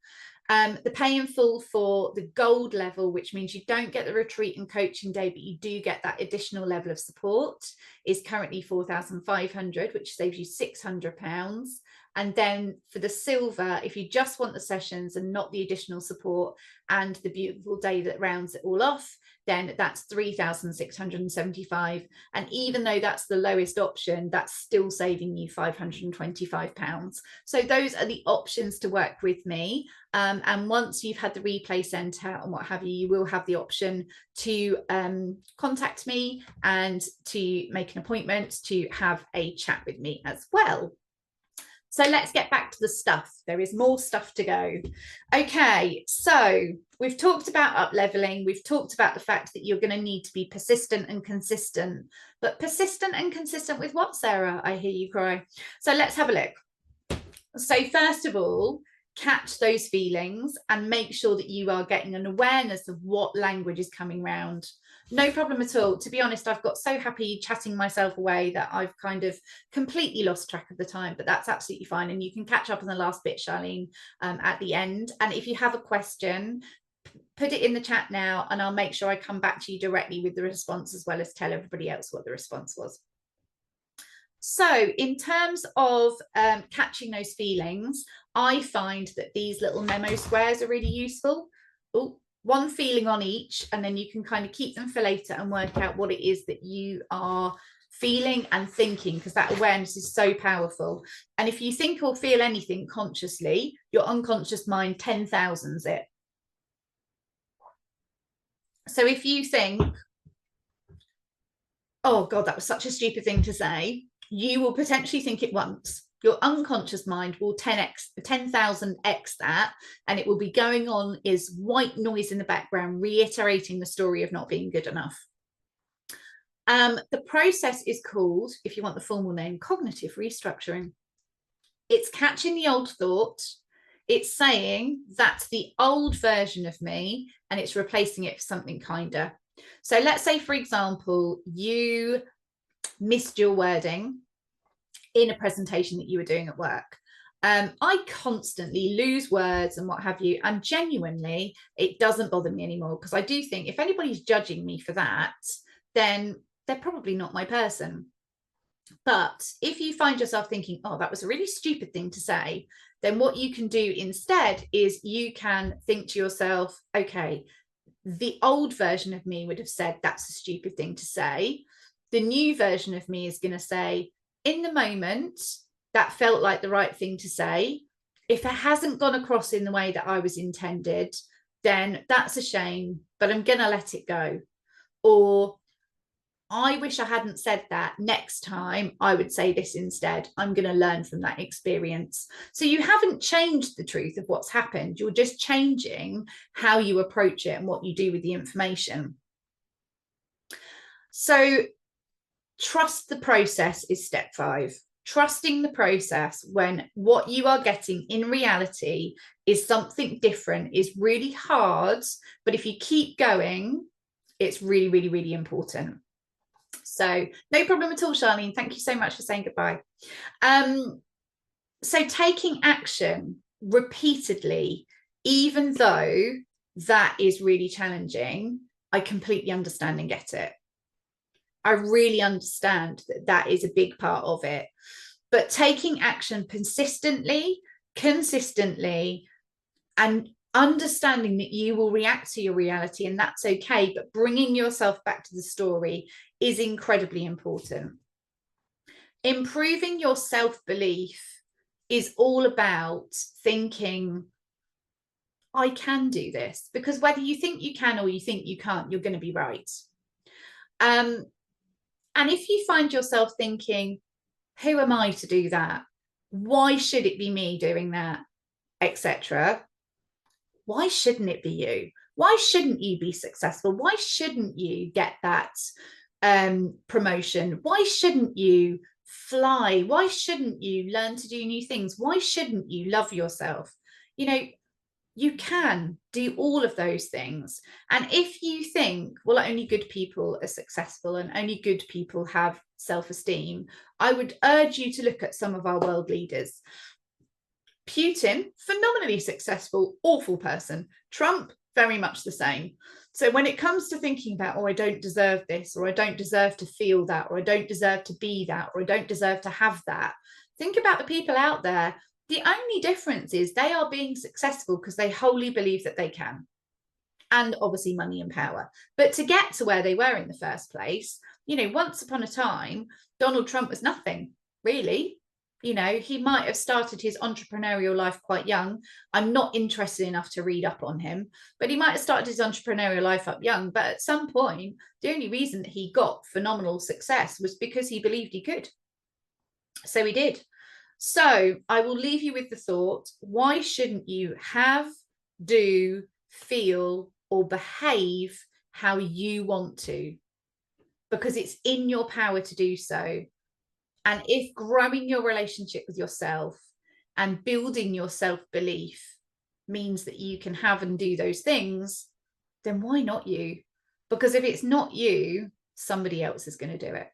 The pay in full for the gold level, which means you don't get the retreat and coaching day, but you do get that additional level of support, is currently 4,500, which saves you £600. And then for the silver, if you just want the sessions and not the additional support and the beautiful day that rounds it all off, then that's 3,675. And even though that's the lowest option, that's still saving you £525. So those are the options to work with me. And once you've had the replay sent out and what have you, you will have the option to contact me and to make an appointment to have a chat with me as well. So let's get back to the stuff. There is more stuff to go. Okay, so we've talked about up leveling. We've talked about the fact that you're going to need to be persistent and consistent. But persistent and consistent with what, Sarah? I hear you cry. So let's have a look. So first of all, catch those feelings and make sure that you are getting an awareness of what language is coming round. No problem at all. To be honest, I've got so happy chatting myself away that I've kind of completely lost track of the time, but that's absolutely fine. And you can catch up on the last bit, Charlene, at the end. And if you have a question, put it in the chat now and I'll make sure I come back to you directly with the response, as well as tell everybody else what the response was. So in terms of catching those feelings, I find that these little memo squares are really useful. Oh, one feeling on each, and then you can kind of keep them for later and work out what it is that you are feeling and thinking, because that awareness is so powerful. And if you think or feel anything consciously, your unconscious mind 10,000s it. So if you think, oh God, that was such a stupid thing to say, you will potentially think it once. Your unconscious mind will 10,000x that, and it will be going on as white noise in the background, reiterating the story of not being good enough. The process is called, if you want the formal name, cognitive restructuring. It's catching the old thought. It's saying that's the old version of me and it's replacing it for something kinder. So let's say, for example, you missed your wording in a presentation that you were doing at work. I constantly lose words and what have you. And genuinely, it doesn't bother me anymore, because I do think if anybody's judging me for that, then they're probably not my person. But if you find yourself thinking, oh, that was a really stupid thing to say, then what you can do instead is you can think to yourself, okay, the old version of me would have said that's a stupid thing to say. The new version of me is going to say, in the moment, that felt like the right thing to say. If it hasn't gone across in the way that I was intended, then that's a shame, but I'm going to let it go. Or I wish I hadn't said that. Next time, I would say this instead. I'm going to learn from that experience. So you haven't changed the truth of what's happened. You're just changing how you approach it and what you do with the information. So trust the process is step 5. Trusting the process when what you are getting in reality is something different is really hard. But if you keep going, it's really, really, really important. So no problem at all, Charlene. Thank you so much for saying goodbye. So taking action repeatedly, even though that is really challenging, I completely understand and get it. I really understand that that is a big part of it. But taking action consistently, and understanding that you will react to your reality, and that's okay, but bringing yourself back to the story is incredibly important. Improving your self-belief is all about thinking, I can do this, because whether you think you can or you think you can't, you're going to be right. And if you find yourself thinking, who am I to do that? Why should it be me doing that? Etc. Why shouldn't it be you? Why shouldn't you be successful? Why shouldn't you get that promotion? Why shouldn't you fly? Why shouldn't you learn to do new things? Why shouldn't you love yourself? You know, you can do all of those things. And if you think, well, only good people are successful and only good people have self-esteem, I would urge you to look at some of our world leaders. Putin, phenomenally successful, awful person. Trump, very much the same. So when it comes to thinking about, oh, I don't deserve this, or I don't deserve to feel that, or I don't deserve to be that, or I don't deserve to have that, think about the people out there. The only difference is they are being successful because they wholly believe that they can. And obviously money and power. But to get to where they were in the first place, you know, once upon a time, Donald Trump was nothing, really. You know, he might have started his entrepreneurial life quite young. I'm not interested enough to read up on him, but he might have started his entrepreneurial life up young. But at some point, the only reason that he got phenomenal success was because he believed he could. So he did. So I will leave you with the thought, why shouldn't you have, do, feel, or behave how you want to? Because it's in your power to do so. And if growing your relationship with yourself and building your self-belief means that you can have and do those things, then why not you? Because if it's not you, somebody else is going to do it.